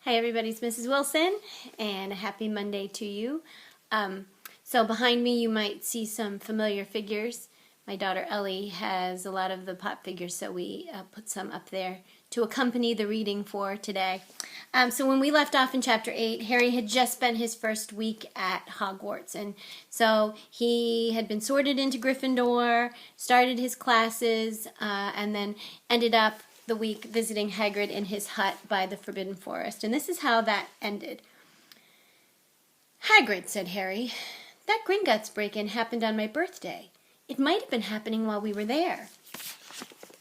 Hi everybody, it's Mrs. Wilson, and a happy Monday to you. So behind me you might see some familiar figures. My daughter Ellie has a lot of the pop figures, so we put some up there to accompany the reading for today. So when we left off in Chapter 8, Harry had just spent his first week at Hogwarts, and so he had been sorted into Gryffindor, started his classes, and then ended up the week visiting Hagrid in his hut by the Forbidden Forest. And this is how that ended. "Hagrid," said Harry, "that Gringotts break-in happened on my birthday. It might have been happening while we were there."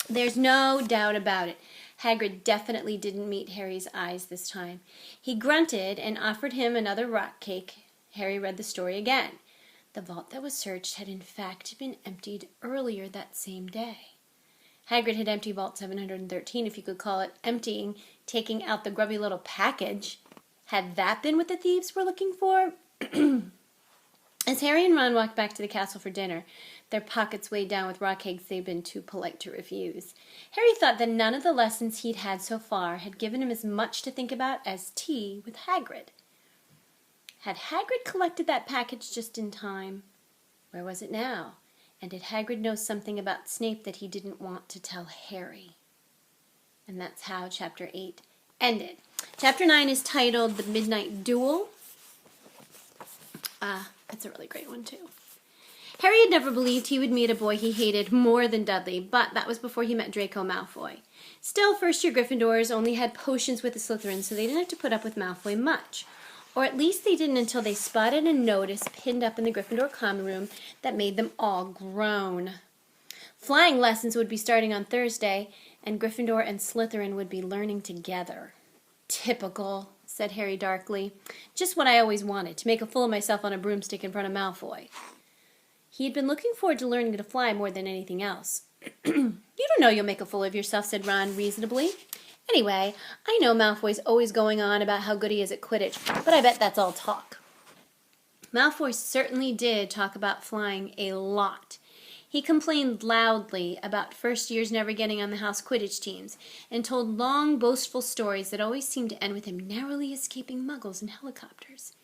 There's no doubt about it. Hagrid definitely didn't meet Harry's eyes this time. He grunted and offered him another rock cake. Harry read the story again. The vault that was searched had in fact been emptied earlier that same day. Hagrid had emptied Vault 713, if you could call it emptying, taking out the grubby little package. Had that been what the thieves were looking for? As Harry and Ron walked back to the castle for dinner, their pockets weighed down with rock cakes they'd been too polite to refuse, Harry thought that none of the lessons he'd had so far had given him as much to think about as tea with Hagrid. Had Hagrid collected that package just in time? Where was it now? And did Hagrid know something about Snape that he didn't want to tell Harry? And that's how Chapter 8 ended. Chapter 9 is titled The Midnight Duel. It's a really great one, too. Harry had never believed he would meet a boy he hated more than Dudley, but that was before he met Draco Malfoy. Still, first-year Gryffindors only had potions with the Slytherins, so they didn't have to put up with Malfoy much. Or at least they didn't until they spotted a notice pinned up in the Gryffindor common room that made them all groan. Flying lessons would be starting on Thursday, and Gryffindor and Slytherin would be learning together. "Typical," said Harry darkly. "Just what I always wanted, to make a fool of myself on a broomstick in front of Malfoy." He had been looking forward to learning to fly more than anything else. "You don't know you'll make a fool of yourself," said Ron reasonably. "Anyway, I know Malfoy's always going on about how good he is at Quidditch, but I bet that's all talk." Malfoy certainly did talk about flying a lot. He complained loudly about first years never getting on the house Quidditch teams, and told long, boastful stories that always seemed to end with him narrowly escaping muggles in helicopters.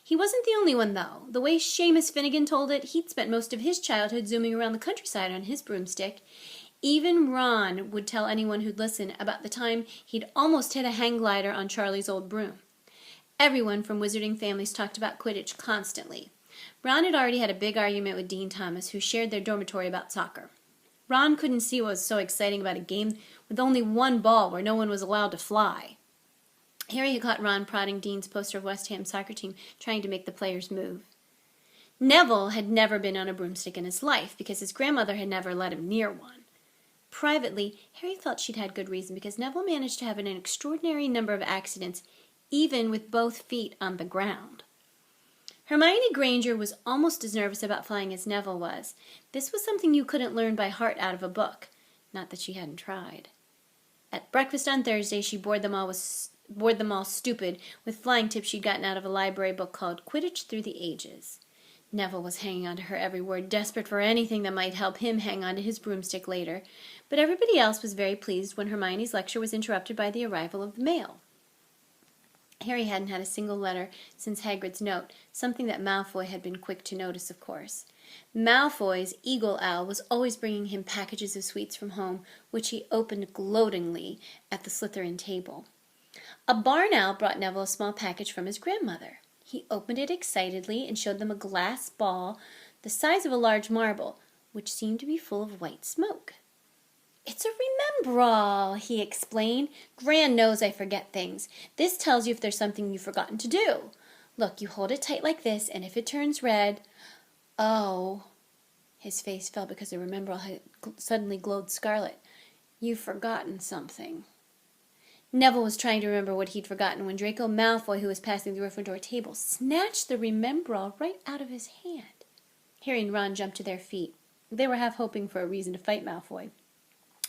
He wasn't the only one, though. The way Seamus Finnegan told it, he'd spent most of his childhood zooming around the countryside on his broomstick. Even Ron would tell anyone who'd listen about the time he'd almost hit a hang glider on Charlie's old broom. Everyone from wizarding families talked about Quidditch constantly. Ron had already had a big argument with Dean Thomas, who shared their dormitory, about soccer. Ron couldn't see what was so exciting about a game with only one ball where no one was allowed to fly. Harry had caught Ron prodding Dean's poster of West Ham's soccer team, trying to make the players move. Neville had never been on a broomstick in his life, because his grandmother had never let him near one. Privately, Harry thought she'd had good reason, because Neville managed to have an extraordinary number of accidents, even with both feet on the ground. Hermione Granger was almost as nervous about flying as Neville was. This was something you couldn't learn by heart out of a book. Not that she hadn't tried. At breakfast on Thursday, she bored them all stupid with flying tips she'd gotten out of a library book called Quidditch Through the Ages. Neville was hanging on to her every word, desperate for anything that might help him hang on to his broomstick later, but everybody else was very pleased when Hermione's lecture was interrupted by the arrival of the mail. Harry hadn't had a single letter since Hagrid's note, something that Malfoy had been quick to notice, of course. Malfoy's eagle owl was always bringing him packages of sweets from home, which he opened gloatingly at the Slytherin table. A barn owl brought Neville a small package from his grandmother. He opened it excitedly and showed them a glass ball the size of a large marble, which seemed to be full of white smoke. "It's a remembrall," he explained. "Gran knows I forget things. This tells you if there's something you've forgotten to do. Look, you hold it tight like this, and if it turns red—" "Oh," his face fell because the remembrall had suddenly glowed scarlet. "You've forgotten something." Neville was trying to remember what he'd forgotten when Draco Malfoy, who was passing the Gryffindor table, snatched the remembrall right out of his hand. Harry and Ron jumped to their feet. They were half hoping for a reason to fight Malfoy.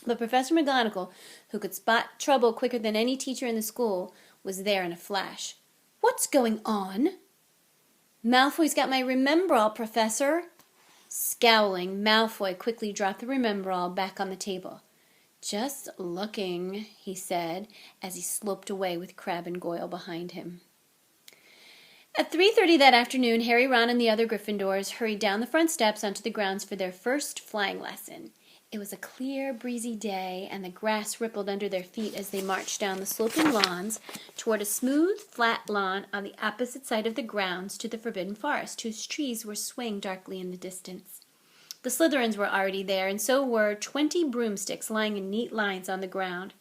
But Professor McGonagall, who could spot trouble quicker than any teacher in the school, was there in a flash. "What's going on?" "Malfoy's got my remembrall, Professor." Scowling, Malfoy quickly dropped the remembrall back on the table. Just looking, he said, as he sloped away with Crabbe and Goyle behind him. At 3:30 that afternoon, Harry, Ron, and the other Gryffindors hurried down the front steps onto the grounds for their first flying lesson. It was a clear, breezy day, and the grass rippled under their feet as they marched down the sloping lawns toward a smooth, flat lawn on the opposite side of the grounds to the Forbidden Forest, whose trees were swaying darkly in the distance. The Slytherins were already there, and so were 20 broomsticks lying in neat lines on the ground.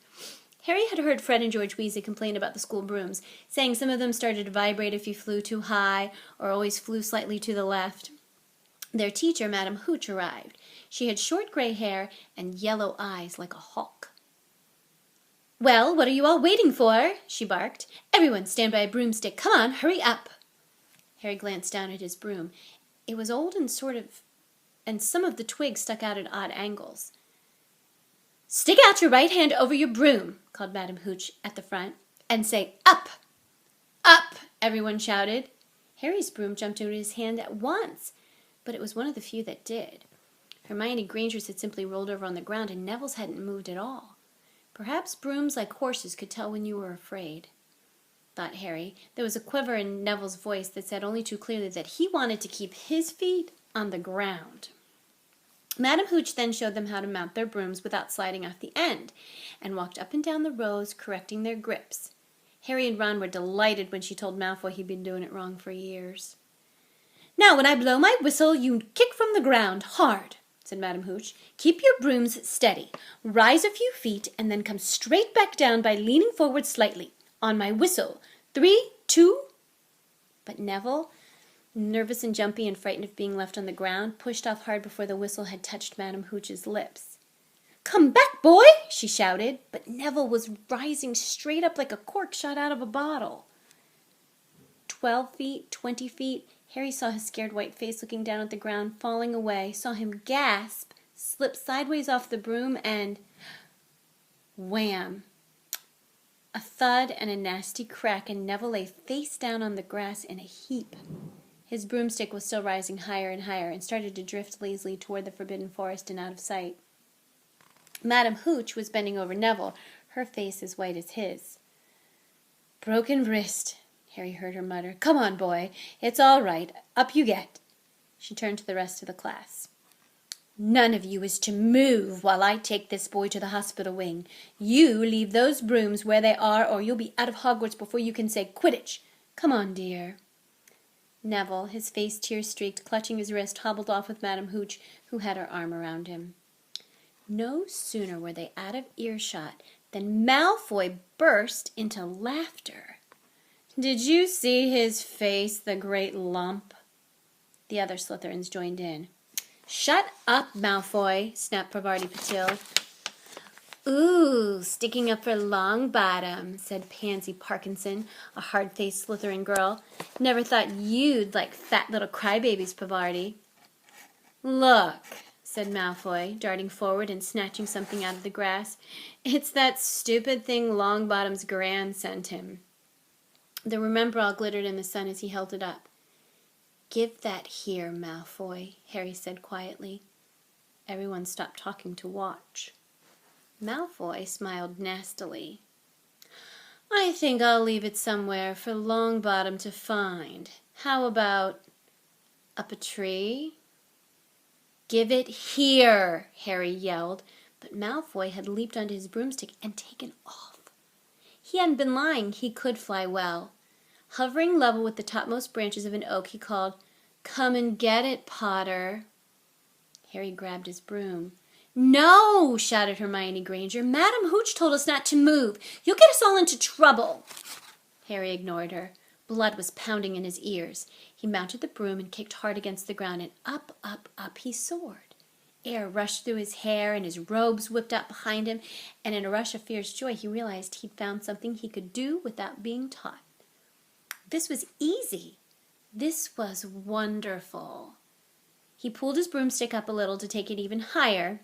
Harry had heard Fred and George Weasley complain about the school brooms, saying some of them started to vibrate if you flew too high or always flew slightly to the left. Their teacher, Madame Hooch, arrived. She had short gray hair and yellow eyes like a hawk. "Well, what are you all waiting for?" she barked. "Everyone stand by a broomstick. Come on, hurry up." Harry glanced down at his broom. It was old and some of the twigs stuck out at odd angles. "Stick out your right hand over your broom," called Madame Hooch at the front, "and say, 'Up!'" "Up!" everyone shouted. Harry's broom jumped into his hand at once, but it was one of the few that did. Hermione Granger's had simply rolled over on the ground, and Neville's hadn't moved at all. Perhaps brooms, like horses, could tell when you were afraid, thought Harry. There was a quiver in Neville's voice that said only too clearly that he wanted to keep his feet on the ground. Madame Hooch then showed them how to mount their brooms without sliding off the end, and walked up and down the rows, correcting their grips. Harry and Ron were delighted when she told Malfoy he'd been doing it wrong for years. "Now, when I blow my whistle, you kick from the ground, hard," said Madame Hooch. "Keep your brooms steady. Rise a few feet, and then come straight back down by leaning forward slightly. On my whistle. 3, 2... But Neville, nervous and jumpy and frightened of being left on the ground, pushed off hard before the whistle had touched Madame Hooch's lips. "Come back, boy!" she shouted, but Neville was rising straight up like a cork shot out of a bottle. 12 feet, 20 feet, Harry saw his scared white face looking down at the ground, falling away, saw him gasp, slip sideways off the broom, and wham! A thud and a nasty crack, and Neville lay face down on the grass in a heap. His broomstick was still rising higher and higher, and started to drift lazily toward the Forbidden Forest and out of sight. Madame Hooch was bending over Neville, her face as white as his. "Broken wrist," Harry heard her mutter. "Come on, boy. It's all right. Up you get." She turned to the rest of the class. "None of you is to move while I take this boy to the hospital wing. You leave those brooms where they are, or you'll be out of Hogwarts before you can say Quidditch. Come on, dear." Neville, his face tear-streaked, clutching his wrist, hobbled off with Madame Hooch, who had her arm around him. No sooner were they out of earshot than Malfoy burst into laughter. "Did you see his face, the great lump?" The other Slytherins joined in. "Shut up, Malfoy," snapped Parvati Patil. "Ooh, sticking up for Longbottom," said Pansy Parkinson, a hard-faced Slytherin girl. "Never thought you'd like fat little crybabies, Parvati." "Look," said Malfoy, darting forward and snatching something out of the grass. "It's that stupid thing Longbottom's Gran sent him." The Remembrall glittered in the sun as he held it up. "Give that here, Malfoy," Harry said quietly. Everyone stopped talking to watch. Malfoy smiled nastily. "I think I'll leave it somewhere for Longbottom to find. How about up a tree?" "Give it here," Harry yelled, but Malfoy had leaped onto his broomstick and taken off. He hadn't been lying. He could fly well. Hovering level with the topmost branches of an oak, he called, "Come and get it, Potter." Harry grabbed his broom. "No!" shouted Hermione Granger. "Madame Hooch told us not to move. You'll get us all into trouble." Harry ignored her. Blood was pounding in his ears. He mounted the broom and kicked hard against the ground, and up, up, up he soared. Air rushed through his hair, and his robes whipped out behind him, and in a rush of fierce joy he realized he'd found something he could do without being taught. This was easy. This was wonderful. He pulled his broomstick up a little to take it even higher,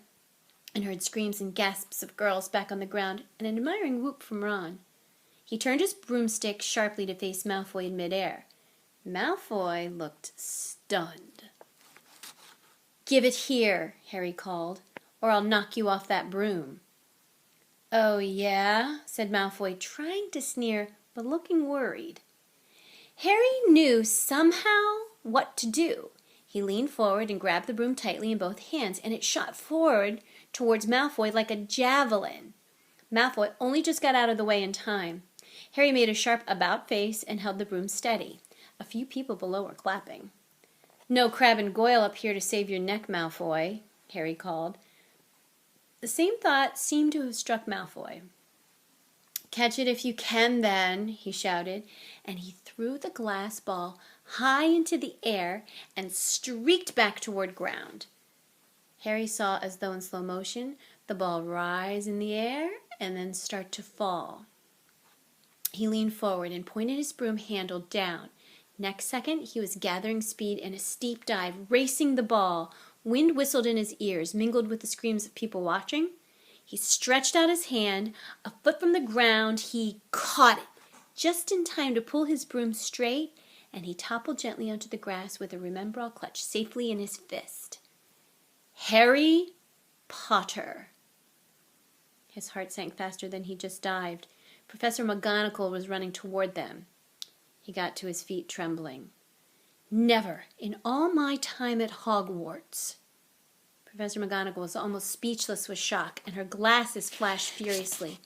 and heard screams and gasps of girls back on the ground, and an admiring whoop from Ron. He turned his broomstick sharply to face Malfoy in midair. Malfoy looked stunned. "Give it here," Harry called, "or I'll knock you off that broom." "Oh, yeah?" said Malfoy, trying to sneer, but looking worried. Harry knew somehow what to do. He leaned forward and grabbed the broom tightly in both hands, and it shot forward towards Malfoy like a javelin. Malfoy only just got out of the way in time. Harry made a sharp about-face and held the broom steady. A few people below were clapping. "No Crabbe and Goyle up here to save your neck, Malfoy," Harry called. The same thought seemed to have struck Malfoy. "Catch it if you can, then," he shouted, and he threw the glass ball high into the air and streaked back toward ground. Harry saw, as though in slow motion, the ball rise in the air and then start to fall. He leaned forward and pointed his broom handle down. Next second, he was gathering speed in a steep dive, racing the ball. Wind whistled in his ears, mingled with the screams of people watching. He stretched out his hand. A foot from the ground, he caught it, just in time to pull his broom straight, and he toppled gently onto the grass with a Remembrall clutched safely in his fist. Harry Potter. His heart sank faster than he just dived. Professor McGonagall was running toward them. He got to his feet, trembling. "Never in all my time at Hogwarts." Professor McGonagall was almost speechless with shock, and her glasses flashed furiously.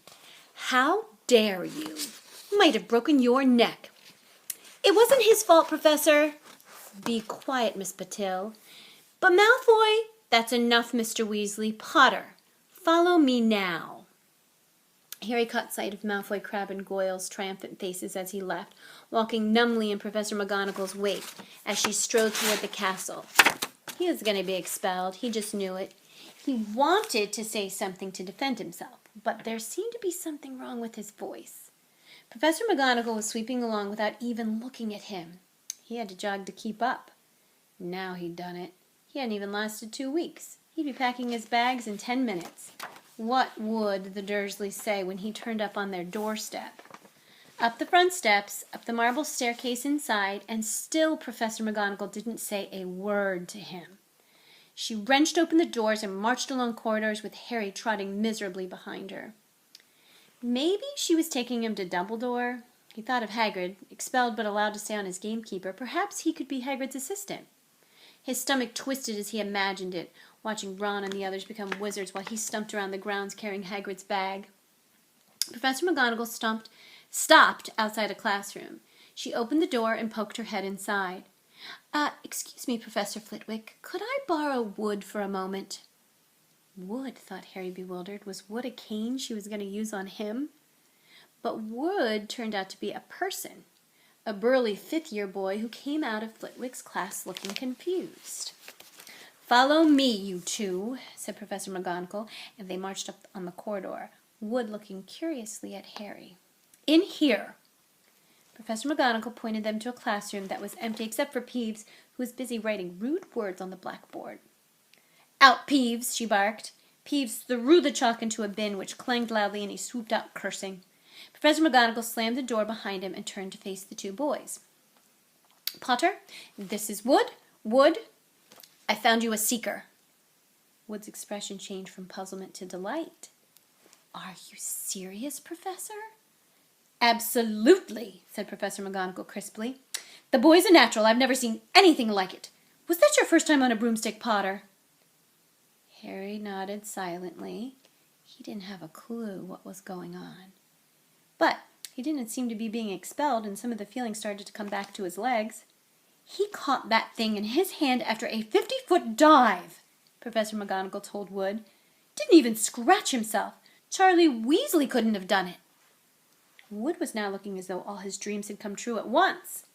"How dare you? Might have broken your neck." "It wasn't his fault, Professor." "Be quiet, Miss Patil." "But Malfoy—" "That's enough, Mr. Weasley. Potter, follow me now." Harry caught sight of Malfoy, Crabbe, and Goyle's triumphant faces as he left, walking numbly in Professor McGonagall's wake as she strode toward the castle. He was going to be expelled. He just knew it. He wanted to say something to defend himself, but there seemed to be something wrong with his voice. Professor McGonagall was sweeping along without even looking at him. He had to jog to keep up. Now he'd done it. He hadn't even lasted 2 weeks. He'd be packing his bags in 10 minutes. What would the Dursleys say when he turned up on their doorstep? Up the front steps, up the marble staircase inside, and still Professor McGonagall didn't say a word to him. She wrenched open the doors and marched along corridors with Harry trotting miserably behind her. Maybe she was taking him to Dumbledore. He thought of Hagrid, expelled but allowed to stay on as gamekeeper. Perhaps he could be Hagrid's assistant. His stomach twisted as he imagined it, watching Ron and the others become wizards while he stumped around the grounds carrying Hagrid's bag. Professor McGonagall stopped outside a classroom. She opened the door and poked her head inside. Excuse me, Professor Flitwick, could I borrow wood for a moment?" Wood, thought Harry bewildered. Was wood a cane she was going to use on him? But wood turned out to be a person. A burly fifth-year boy who came out of Flitwick's class looking confused. "Follow me, you two," said Professor McGonagall, and they marched up on the corridor, Wood looking curiously at Harry. "In here." Professor McGonagall pointed them to a classroom that was empty except for Peeves, who was busy writing rude words on the blackboard. "Out, Peeves," she barked. Peeves threw the chalk into a bin, which clanged loudly, and he swooped out cursing. Professor McGonagall slammed the door behind him and turned to face the two boys. "Potter, this is Wood. Wood, I found you a seeker." Wood's expression changed from puzzlement to delight. "Are you serious, Professor?" "Absolutely," said Professor McGonagall crisply. "The boy's a natural. I've never seen anything like it. Was that your first time on a broomstick, Potter?" Harry nodded silently. He didn't have a clue what was going on. But he didn't seem to be being expelled, and some of the feeling started to come back to his legs. "He caught that thing in his hand after a 50-foot dive," Professor McGonagall told Wood. "Didn't even scratch himself. Charlie Weasley couldn't have done it." Wood was now looking as though all his dreams had come true at once.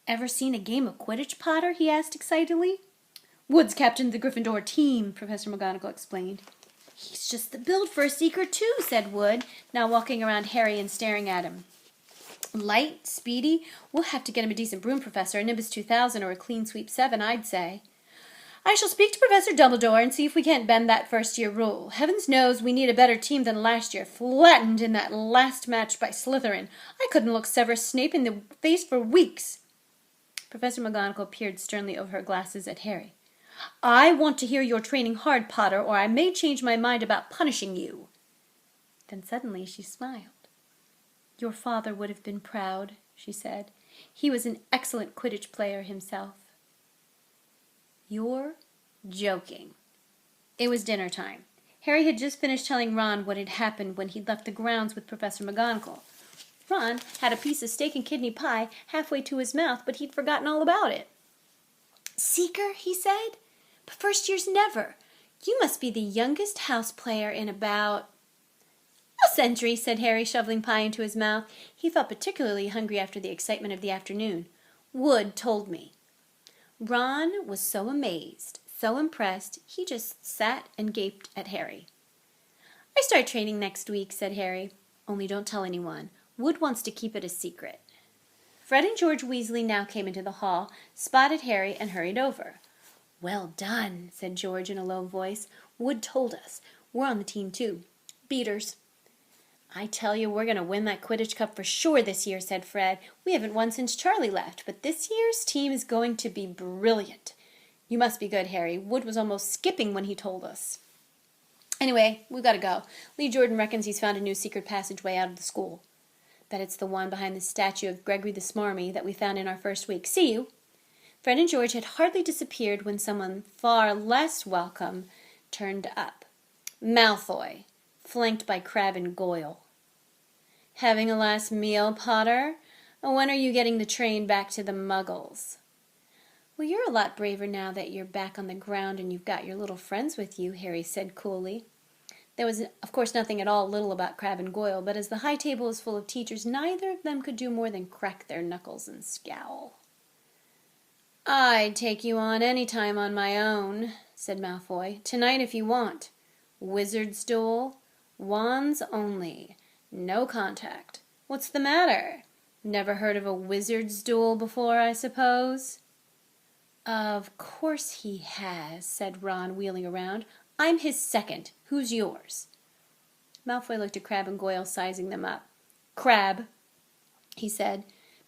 "Ever seen a game of Quidditch, Potter?" he asked excitedly. "Wood's captain of the Gryffindor team," Professor McGonagall explained. "He's just the build for a seeker, too," said Wood, now walking around Harry and staring at him. "Light, speedy. We'll have to get him a decent broom, Professor, a Nimbus 2000 or a Clean Sweep 7, I'd say. I shall speak to Professor Dumbledore and see if we can't bend that first-year rule. Heavens knows we need a better team than last year, flattened in that last match by Slytherin. I couldn't look Severus Snape in the face for weeks." Professor McGonagall peered sternly over her glasses at Harry. I want to hear you're training hard, Potter, or I may change my mind about punishing you. Then suddenly she smiled. Your father would have been proud, she said. He was an excellent Quidditch player himself. You're joking. It was dinner time. Harry had just finished telling Ron what had happened when he'd left the grounds with Professor McGonagall. Ron had a piece of steak and kidney pie halfway to his mouth, but he'd forgotten all about it. Seeker, he said, but first years never. You must be the youngest house player in about... A century, said Harry, shoveling pie into his mouth. He felt particularly hungry after the excitement of the afternoon. Wood told me. Ron was so amazed, so impressed, he just sat and gaped at Harry. I start training next week, said Harry. Only don't tell anyone. Wood wants to keep it a secret. Fred and George Weasley now came into the hall, spotted Harry, and hurried over. Well done, said George in a low voice. Wood told us. We're on the team, too. Beaters. I tell you, we're going to win that Quidditch Cup for sure this year, said Fred. We haven't won since Charlie left, but this year's team is going to be brilliant. You must be good, Harry. Wood was almost skipping when he told us. Anyway, we've got to go. Lee Jordan reckons he's found a new secret passageway out of the school. Bet it's the one behind the statue of Gregory the Smarmy that we found in our first week. See you. Fred and George had hardly disappeared when someone far less welcome turned up. Malfoy, flanked by Crabbe and Goyle. Having a last meal, Potter? When are you getting the train back to the Muggles? Well, you're a lot braver now that you're back on the ground and you've got your little friends with you, Harry said coolly. There was, of course, nothing at all little about Crabbe and Goyle, but as the high table was full of teachers, neither of them could do more than crack their knuckles and scowl. I'd take you on any time on my own, said Malfoy. Tonight if you want. Wizard's duel, wands only. No contact. What's the matter? Never heard of a wizard's duel before, I suppose? Of course he has, said Ron, wheeling around. I'm his second. Who's yours? Malfoy looked at Crabbe and Goyle, sizing them up. Crabbe, he said.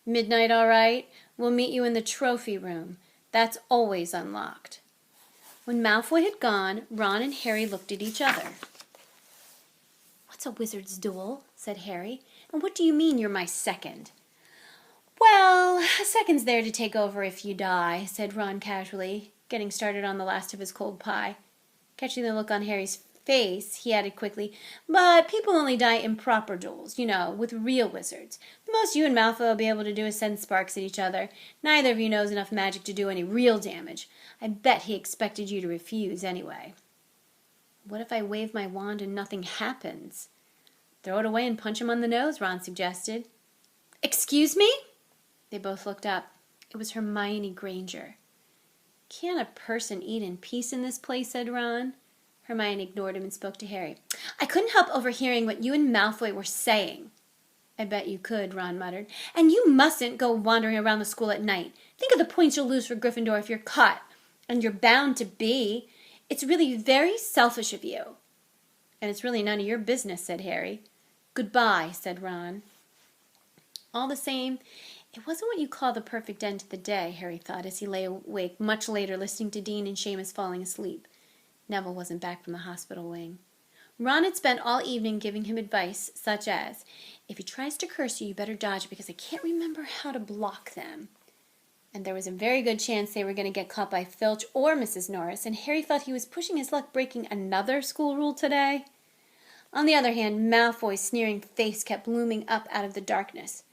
Midnight all right? We'll meet you in the trophy room. That's always unlocked. When Malfoy had gone, Ron and Harry looked at each other. What's a wizard's duel? Said Harry. And what do you mean you're my second? Well, a second's there to take over if you die, said Ron casually, getting started on the last of his cold pie. Catching the look on Harry's face, he added quickly, but people only die in proper duels, you know, with real wizards. The most you and Malfoy will be able to do is send sparks at each other. Neither of you knows enough magic to do any real damage. I bet he expected you to refuse anyway. What if I wave my wand and nothing happens? Throw it away and punch him on the nose, Ron suggested. Excuse me? They both looked up. It was Hermione Granger. Can't a person eat in peace in this place, said Ron. Hermione ignored him and spoke to Harry. I couldn't help overhearing what you and Malfoy were saying. I bet you could, Ron muttered. And you mustn't go wandering around the school at night. Think of the points you'll lose for Gryffindor if you're caught. And you're bound to be. It's really very selfish of you. And it's really none of your business, said Harry. Goodbye, said Ron. All the same, it wasn't what you call the perfect end to the day, Harry thought, as he lay awake much later listening to Dean and Seamus falling asleep. Neville wasn't back from the hospital wing. Ron had spent all evening giving him advice, such as, if he tries to curse you, you better dodge because I can't remember how to block them. And there was a very good chance they were going to get caught by Filch or Mrs. Norris, and Harry thought he was pushing his luck breaking another school rule today. On the other hand, Malfoy's sneering face kept looming up out of the darkness.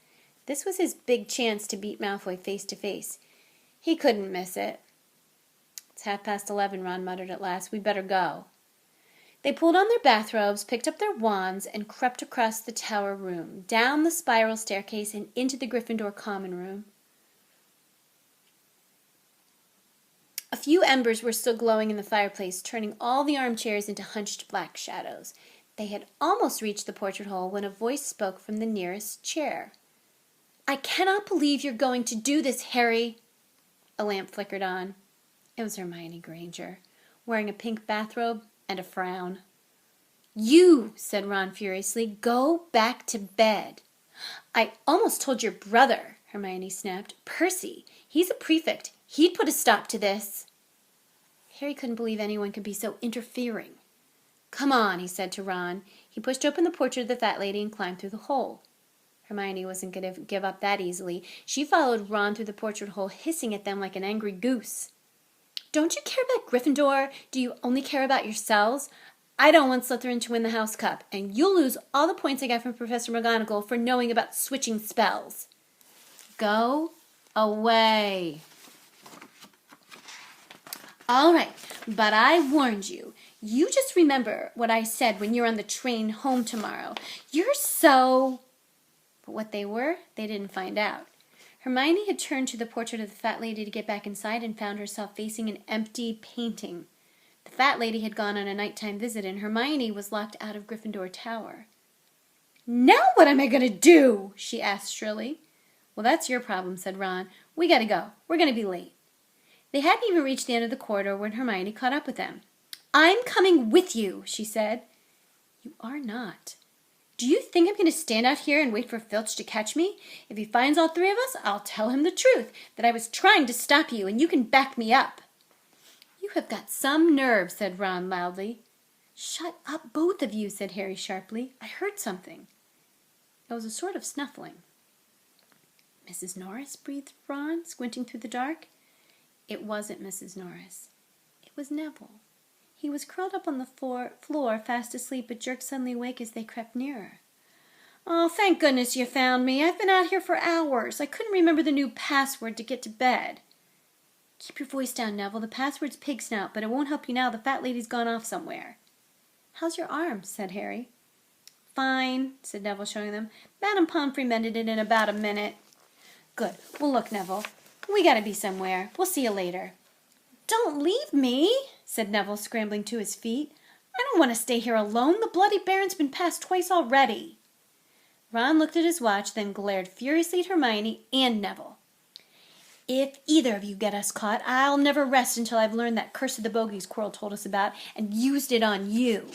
This was his big chance to beat Malfoy face to face. He couldn't miss it. It's 11:30, Ron muttered at last. We'd better go. They pulled on their bathrobes, picked up their wands, and crept across the tower room, down the spiral staircase, and into the Gryffindor common room. A few embers were still glowing in the fireplace, turning all the armchairs into hunched black shadows. They had almost reached the portrait hole when a voice spoke from the nearest chair. I cannot believe you're going to do this, Harry. A lamp flickered on. It was Hermione Granger, wearing a pink bathrobe and a frown. You, said Ron furiously, go back to bed. I almost told your brother, Hermione snapped. Percy, he's a prefect. He'd put a stop to this. Harry couldn't believe anyone could be so interfering. "Come on," he said to Ron. He pushed open the portrait of the fat lady and climbed through the hole. Hermione wasn't going to give up that easily. She followed Ron through the portrait hole, hissing at them like an angry goose. "Don't you care about Gryffindor? Do you only care about yourselves? I don't want Slytherin to win the House Cup, and you'll lose all the points I got from Professor McGonagall for knowing about switching spells. Go away." "All right, but I warned you. You just remember what I said when you're on the train home tomorrow. You're so..." But what they were, they didn't find out. Hermione had turned to the portrait of the fat lady to get back inside and found herself facing an empty painting. The fat lady had gone on a nighttime visit, and Hermione was locked out of Gryffindor Tower. "Now what am I going to do?" she asked shrilly. "Well, that's your problem," said Ron. "We got to go. We're going to be late." They hadn't even reached the end of the corridor when Hermione caught up with them. "I'm coming with you," she said. "You are not. Do you think I'm going to stand out here and wait for Filch to catch me? If he finds all three of us, I'll tell him the truth, that I was trying to stop you, and you can back me up." "You have got some nerve," said Ron loudly. "Shut up, both of you," said Harry sharply. "I heard something." It was a sort of snuffling. "Mrs. Norris?" breathed Ron, squinting through the dark. It wasn't Mrs. Norris. It was Neville. He was curled up on the floor, fast asleep, but jerked suddenly awake as they crept nearer. "Oh, thank goodness you found me. I've been out here for hours. I couldn't remember the new password to get to bed." "Keep your voice down, Neville. The password's pig snout, but it won't help you now. The fat lady's gone off somewhere." "How's your arm?" said Harry. "Fine," said Neville, showing them. "Madame Pomfrey mended it in about a minute." "Good. Well, look, Neville. We gotta be somewhere. We'll see you later." "Don't leave me," said Neville, scrambling to his feet. "I don't want to stay here alone. The Bloody Baron's been passed twice already." Ron looked at his watch, then glared furiously at Hermione and Neville. "If either of you get us caught, I'll never rest until I've learned that curse of the bogies Quirrell told us about and used it on you."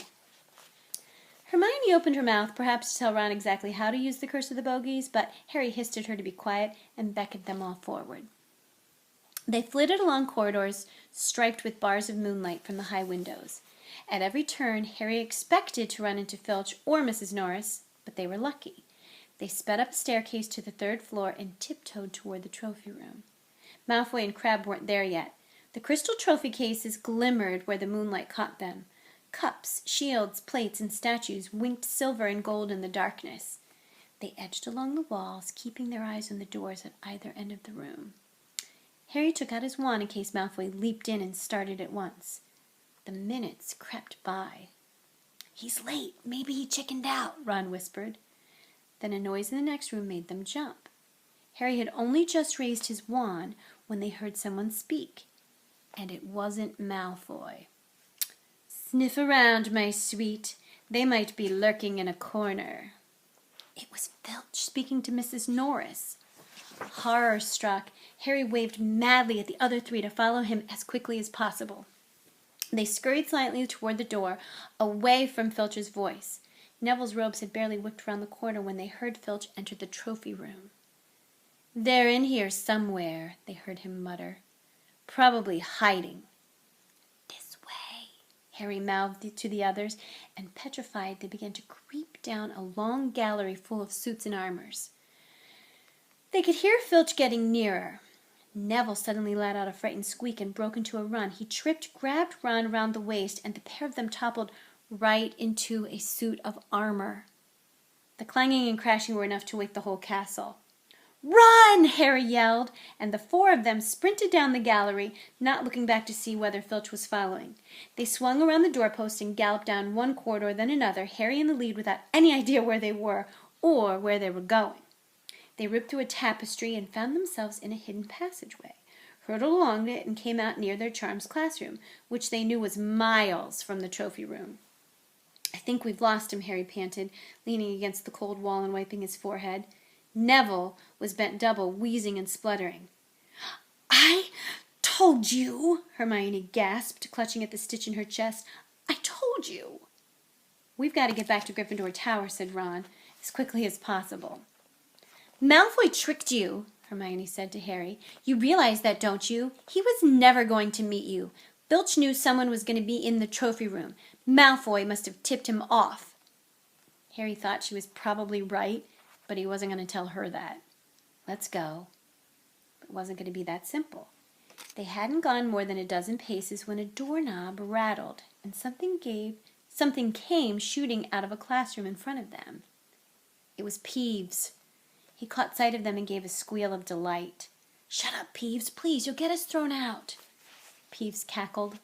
Hermione opened her mouth, perhaps to tell Ron exactly how to use the curse of the bogies, but Harry hissed at her to be quiet and beckoned them all forward. They flitted along corridors striped with bars of moonlight from the high windows. At every turn, Harry expected to run into Filch or Mrs. Norris, but they were lucky. They sped up a staircase to the third floor and tiptoed toward the trophy room. Malfoy and Crabbe weren't there yet. The crystal trophy cases glimmered where the moonlight caught them. Cups, shields, plates, and statues winked silver and gold in the darkness. They edged along the walls, keeping their eyes on the doors at either end of the room. Harry took out his wand in case Malfoy leaped in and started at once. The minutes crept by. "He's late. Maybe he chickened out," Ron whispered. Then a noise in the next room made them jump. Harry had only just raised his wand when they heard someone speak, and it wasn't Malfoy. "Sniff around, my sweet. They might be lurking in a corner." It was Filch speaking to Mrs. Norris. Horror-struck, Harry waved madly at the other three to follow him as quickly as possible. They scurried silently toward the door, away from Filch's voice. Neville's robes had barely whipped round the corner when they heard Filch enter the trophy room. "They're in here somewhere," they heard him mutter. "Probably hiding." "This way," Harry mouthed to the others, and petrified, they began to creep down a long gallery full of suits and armors. They could hear Filch getting nearer. Neville suddenly let out a frightened squeak and broke into a run. He tripped, grabbed Ron round the waist, and the pair of them toppled right into a suit of armor. The clanging and crashing were enough to wake the whole castle. "Run!" Harry yelled, and the four of them sprinted down the gallery, not looking back to see whether Filch was following. They swung around the doorpost and galloped down one corridor, then another, Harry in the lead without any idea where they were or where they were going. They ripped through a tapestry and found themselves in a hidden passageway, hurtled along it, and came out near their charms classroom, which they knew was miles from the trophy room. "I think we've lost him," Harry panted, leaning against the cold wall and wiping his forehead. Neville was bent double, wheezing and spluttering. "I told you," Hermione gasped, clutching at the stitch in her chest. "I told you." "We've got to get back to Gryffindor Tower," said Ron, "as quickly as possible." "Malfoy tricked you," Hermione said to Harry. "You realize that, don't you? He was never going to meet you. Filch knew someone was going to be in the trophy room. Malfoy must have tipped him off. Harry thought she was probably right, but he wasn't going to tell her that. Let's go. It wasn't going to be that simple. They hadn't gone more than a dozen paces when a doorknob rattled, and something came shooting out of a classroom in front of them. It was Peeves. He caught sight of them and gave a squeal of delight. "Shut up, Peeves, please, you'll get us thrown out." Peeves cackled.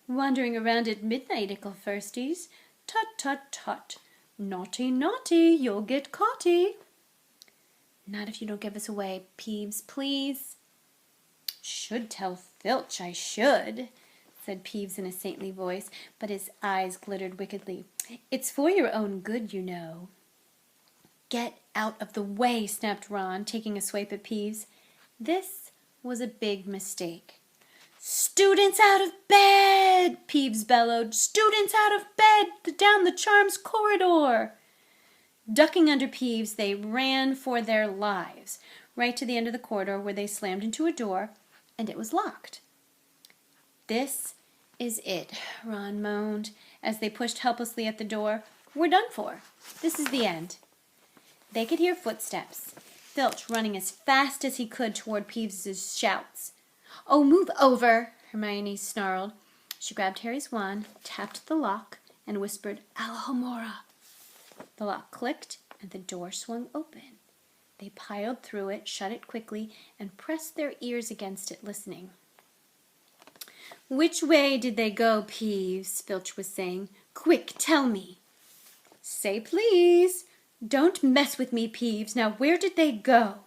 "Wandering around at midnight, ickle firsties. Tut, tut, tut. Naughty, naughty, you'll get caughty." "Not if you don't give us away, Peeves, please." "Should tell Filch, I should," said Peeves in a saintly voice, but his eyes glittered wickedly. "It's for your own good, you know." "Get out of the way," snapped Ron, taking a swipe at Peeves. This was a big mistake. "Students out of bed!" Peeves bellowed. "Students out of bed! Down the Charms corridor!" Ducking under Peeves, they ran for their lives, right to the end of the corridor where they slammed into a door, and it was locked. "This is it," Ron moaned as they pushed helplessly at the door. "We're done for. This is the end." They could hear footsteps, Filch running as fast as he could toward Peeves' shouts. "Oh, move over," Hermione snarled. She grabbed Harry's wand, tapped the lock, and whispered, "Alohomora." The lock clicked, and the door swung open. They piled through it, shut it quickly, and pressed their ears against it, listening. "Which way did they go, Peeves?" Filch was saying. "Quick, tell me." "Say please." "Don't mess with me, Peeves. Now where did they go?"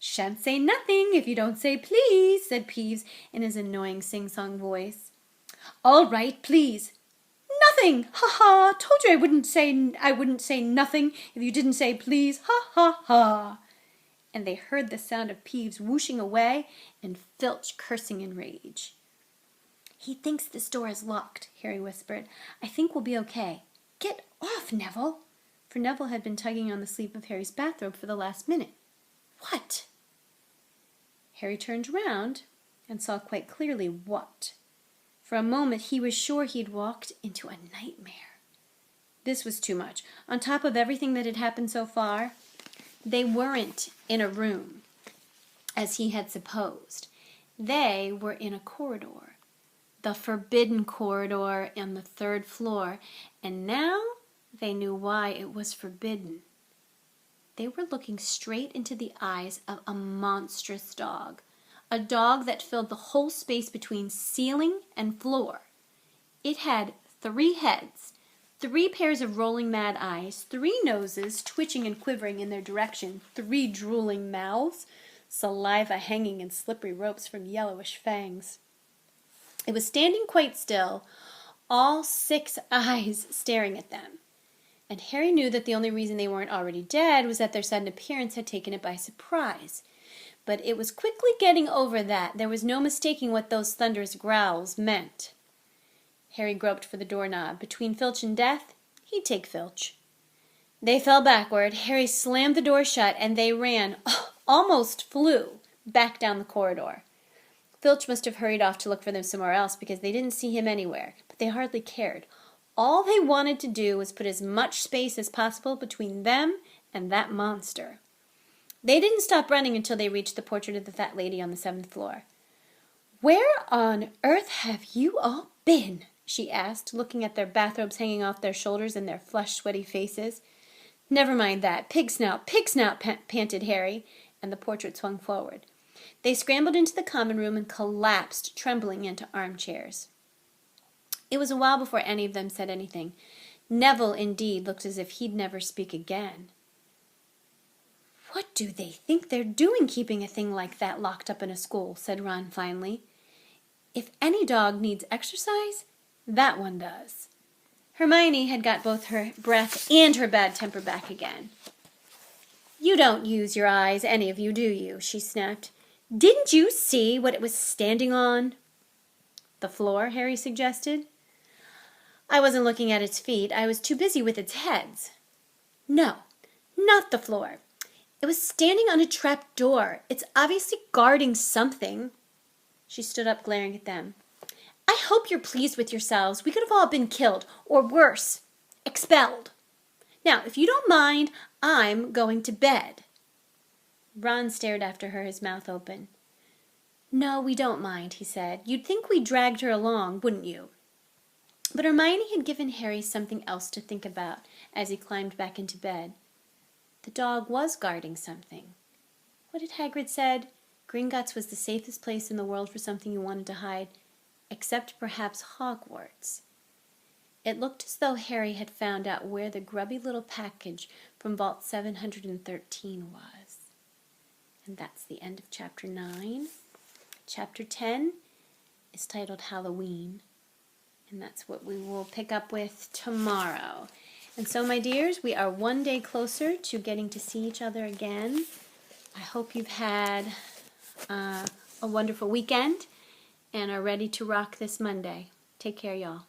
"Shan't say nothing if you don't say please," said Peeves in his annoying sing-song voice. "All right, please." "Nothing! Ha ha! Told you I wouldn't say nothing if you didn't say please. Ha ha ha!" And they heard the sound of Peeves whooshing away and Filch cursing in rage. "He thinks this door is locked," Harry whispered. "I think we'll be okay. Get off, Neville." For Neville had been tugging on the sleeve of Harry's bathrobe for the last minute. "What?" Harry turned round and saw quite clearly what. For a moment he was sure he'd walked into a nightmare. This was too much. On top of everything that had happened so far, they weren't in a room, as he had supposed. They were in a corridor, the forbidden corridor on the 3rd floor, and now they knew why it was forbidden. They were looking straight into the eyes of a monstrous dog, a dog that filled the whole space between ceiling and floor. It had 3 heads, 3 pairs of rolling mad eyes, 3 noses twitching and quivering in their direction, 3 drooling mouths, saliva hanging in slippery ropes from yellowish fangs. It was standing quite still, all 6 eyes staring at them. And Harry knew that the only reason they weren't already dead was that their sudden appearance had taken it by surprise. But it was quickly getting over that. There was no mistaking what those thunderous growls meant. Harry groped for the doorknob. Between Filch and death, he'd take Filch. They fell backward. Harry slammed the door shut, and they ran, almost flew, back down the corridor. Filch must have hurried off to look for them somewhere else because they didn't see him anywhere, but they hardly cared. All they wanted to do was put as much space as possible between them and that monster. They didn't stop running until they reached the portrait of the fat lady on the 7th floor. "Where on earth have you all been?" she asked, looking at their bathrobes hanging off their shoulders and their flushed, sweaty faces. "Never mind that. Pig snout, panted Harry, and the portrait swung forward. They scrambled into the common room and collapsed, trembling, into armchairs. It was a while before any of them said anything. Neville, indeed, looked as if he'd never speak again. "What do they think they're doing keeping a thing like that locked up in a school?" said Ron finally. "If any dog needs exercise, that one does." Hermione had got both her breath and her bad temper back again. "You don't use your eyes, any of you, do you?" she snapped. "Didn't you see what it was standing on?" "The floor," Harry suggested. "I wasn't looking at its feet. I was too busy with its heads." "No, not the floor. It was standing on a trap door. It's obviously guarding something." She stood up, glaring at them. I hope you're pleased with yourselves. We could have all been killed, or worse, expelled. Now, if you don't mind, I'm going to bed. Ron stared after her, his mouth open. No, we don't mind, he said. You'd think we dragged her along, wouldn't you? But Hermione had given Harry something else to think about as he climbed back into bed. The dog was guarding something. What had Hagrid said? Gringotts was the safest place in the world for something you wanted to hide, except perhaps Hogwarts. It looked as though Harry had found out where the grubby little package from Vault 713 was. And that's the end of Chapter 9. Chapter 10 is titled Halloween. And that's what we will pick up with tomorrow. And so, my dears, we are one day closer to getting to see each other again. I hope you've had a wonderful weekend and are ready to rock this Monday. Take care, y'all.